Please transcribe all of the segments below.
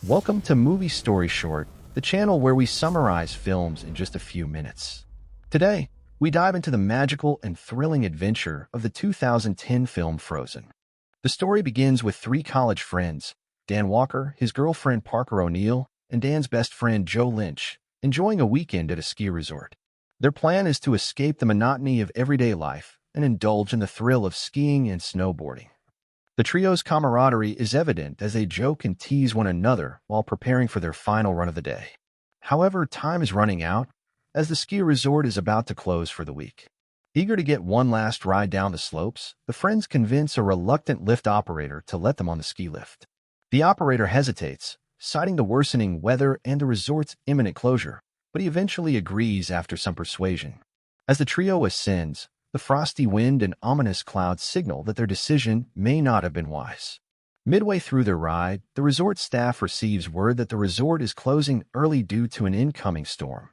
Welcome to Movie Story Short, the channel where we summarize films in just a few minutes. Today, we dive into the magical and thrilling adventure of the 2010 film Frozen. The story begins with three college friends, Dan Walker, his girlfriend Parker O'Neill, and Dan's best friend Joe Lynch, enjoying a weekend at a ski resort. Their plan is to escape the monotony of everyday life and indulge in the thrill of skiing and snowboarding. The trio's camaraderie is evident as they joke and tease one another while preparing for their final run of the day. However, time is running out as the ski resort is about to close for the week. Eager to get one last ride down the slopes, the friends convince a reluctant lift operator to let them on the ski lift. The operator hesitates, citing the worsening weather and the resort's imminent closure, but he eventually agrees after some persuasion. As the trio ascends, the frosty wind and ominous clouds signal that their decision may not have been wise. Midway through their ride, the resort staff receives word that the resort is closing early due to an incoming storm.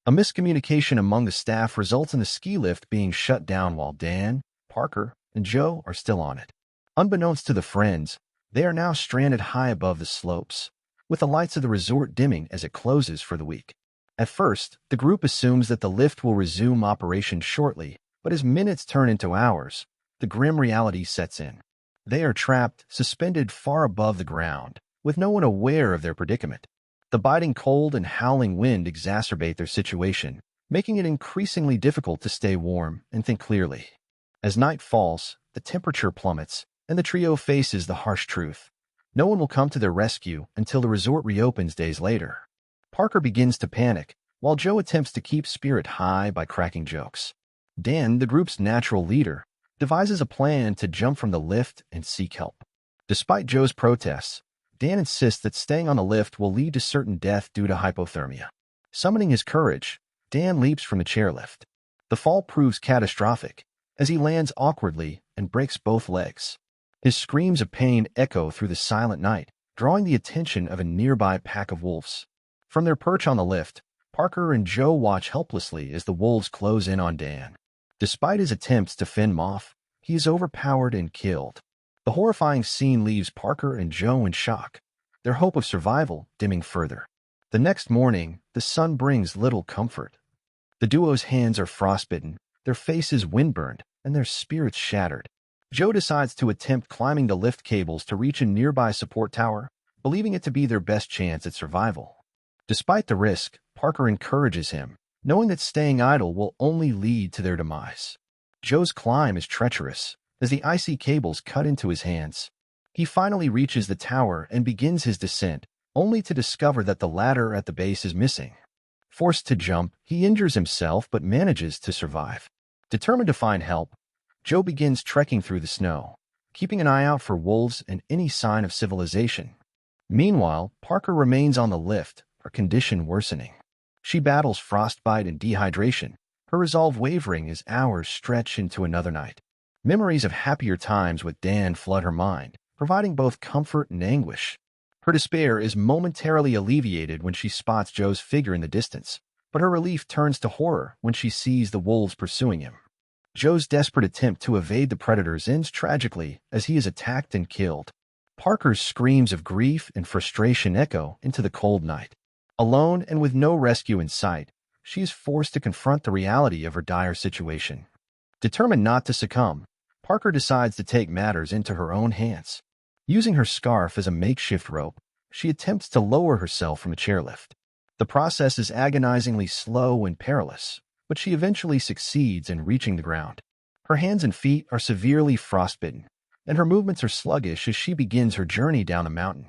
A miscommunication among the staff results in the ski lift being shut down while Dan, Parker, and Joe are still on it. Unbeknownst to the friends, they are now stranded high above the slopes, with the lights of the resort dimming as it closes for the week. At first, the group assumes that the lift will resume operation shortly, but as minutes turn into hours, the grim reality sets in. They are trapped, suspended far above the ground, with no one aware of their predicament. The biting cold and howling wind exacerbate their situation, making it increasingly difficult to stay warm and think clearly. As night falls, the temperature plummets, and the trio faces the harsh truth. No one will come to their rescue until the resort reopens days later. Parker begins to panic, while Joe attempts to keep spirit high by cracking jokes. Dan, the group's natural leader, devises a plan to jump from the lift and seek help. Despite Joe's protests, Dan insists that staying on the lift will lead to certain death due to hypothermia. Summoning his courage, Dan leaps from the chairlift. The fall proves catastrophic, as he lands awkwardly and breaks both legs. His screams of pain echo through the silent night, drawing the attention of a nearby pack of wolves. From their perch on the lift, Parker and Joe watch helplessly as the wolves close in on Dan. Despite his attempts to fend them off, he is overpowered and killed. The horrifying scene leaves Parker and Joe in shock, their hope of survival dimming further. The next morning, the sun brings little comfort. The duo's hands are frostbitten, their faces windburned, and their spirits shattered. Joe decides to attempt climbing the lift cables to reach a nearby support tower, believing it to be their best chance at survival. Despite the risk, Parker encourages him, knowing that staying idle will only lead to their demise. Joe's climb is treacherous, as the icy cables cut into his hands. He finally reaches the tower and begins his descent, only to discover that the ladder at the base is missing. Forced to jump, he injures himself but manages to survive. Determined to find help, Joe begins trekking through the snow, keeping an eye out for wolves and any sign of civilization. Meanwhile, Parker remains on the lift, her condition worsening. She battles frostbite and dehydration, her resolve wavering as hours stretch into another night. Memories of happier times with Dan flood her mind, providing both comfort and anguish. Her despair is momentarily alleviated when she spots Joe's figure in the distance, but her relief turns to horror when she sees the wolves pursuing him. Joe's desperate attempt to evade the predators ends tragically as he is attacked and killed. Parker's screams of grief and frustration echo into the cold night. Alone and with no rescue in sight, she is forced to confront the reality of her dire situation. Determined not to succumb, Parker decides to take matters into her own hands. Using her scarf as a makeshift rope, she attempts to lower herself from a chairlift. The process is agonizingly slow and perilous, but she eventually succeeds in reaching the ground. Her hands and feet are severely frostbitten, and her movements are sluggish as she begins her journey down the mountain.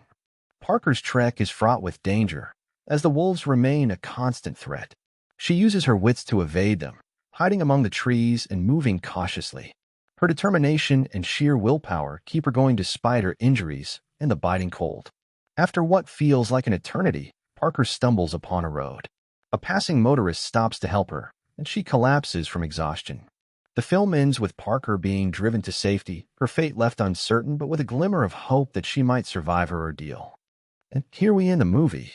Parker's trek is fraught with danger, as the wolves remain a constant threat. She uses her wits to evade them, hiding among the trees and moving cautiously. Her determination and sheer willpower keep her going despite her injuries and the biting cold. After what feels like an eternity, Parker stumbles upon a road. A passing motorist stops to help her, and she collapses from exhaustion. The film ends with Parker being driven to safety, her fate left uncertain but with a glimmer of hope that she might survive her ordeal. And here we end the movie.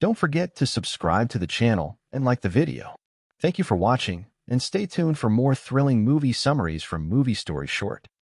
Don't forget to subscribe to the channel and like the video. Thank you for watching, and stay tuned for more thrilling movie summaries from Movie Story Short.